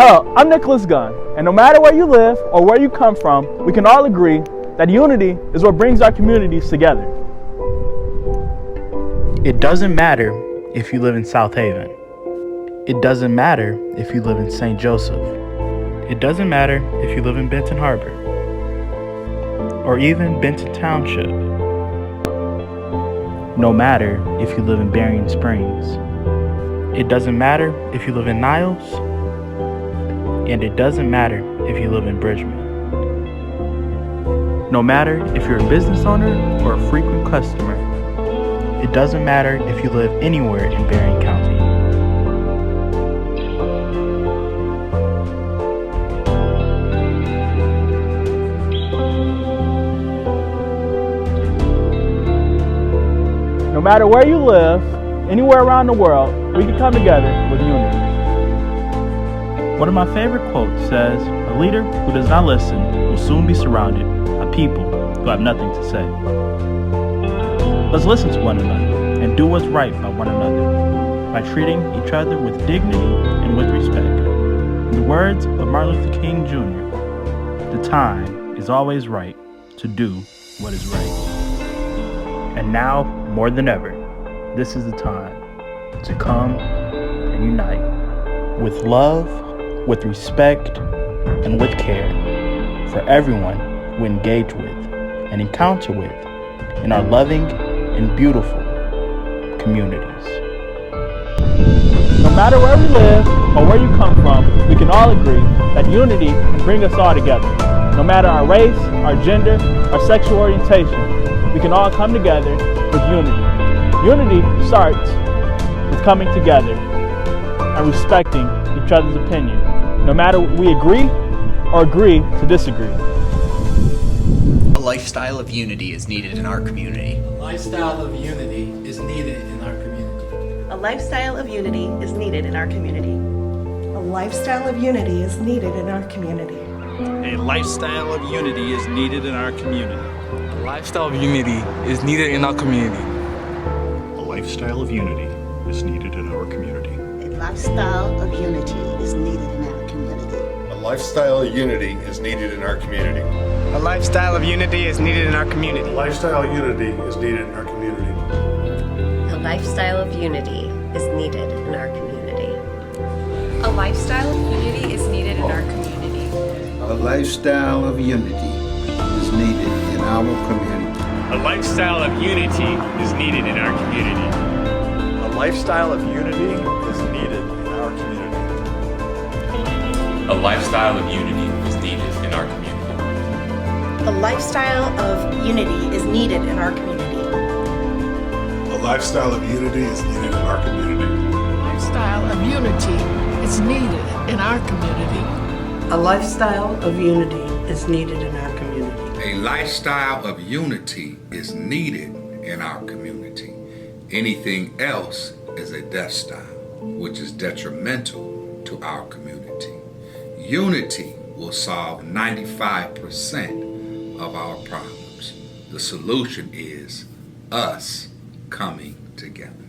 Hello, I'm Nicholas Gunn, and no matter where you live or where you come from, we can all agree that unity is what brings our communities together. It doesn't matter if you live in South Haven. It doesn't matter if you live in St. Joseph. It doesn't matter if you live in Benton Harbor or even Benton Township. No matter if you live in Berrien Springs. It doesn't matter if you live in Niles, and it doesn't matter if you live in Bridgman. No matter if you're a business owner or a frequent customer, it doesn't matter if you live anywhere in Berrien County. No matter where you live, anywhere around the world, we can come together with unity. One of my favorite quotes says, "A leader who does not listen will soon be surrounded by people who have nothing to say." Let's listen to one another and do what's right by one another by treating each other with dignity and with respect. In the words of Martin Luther King Jr., the time is always right to do what is right. And now, more than ever, this is the time to come and unite with love, with respect, and with care for everyone we engage with and encounter with in our loving and beautiful communities. No matter where we live or where you come from, we can all agree that unity can bring us all together. No matter our race, our gender, our sexual orientation, we can all come together with unity. Unity starts with coming together and respecting each other's opinion, no matter we agree or agree to disagree. A lifestyle of unity is needed in our community. A lifestyle of unity is needed in our community. A lifestyle of unity is needed in our community. A lifestyle of unity is needed in our community. A lifestyle of unity is needed in our community. A lifestyle of unity is needed in our community. A lifestyle of unity is needed in our community. A lifestyle of unity is needed in our community. A lifestyle of unity is needed in our community. A lifestyle of unity is needed in our community. A lifestyle of unity is needed in our community. A lifestyle of unity is needed in our community. A lifestyle of unity is needed in our community. A lifestyle of unity is needed in our community. A lifestyle of unity is needed in our community. A lifestyle of unity is needed in our community. A lifestyle of unity is needed in our community. A lifestyle of unity is needed in our community. A lifestyle of unity is needed in our community. A lifestyle of unity is needed in our community. A lifestyle of unity is needed in our community. A lifestyle of unity is needed in our community. Anything else is a death style, which is detrimental to our community. Unity will solve 95% of our problems. The solution is us coming together.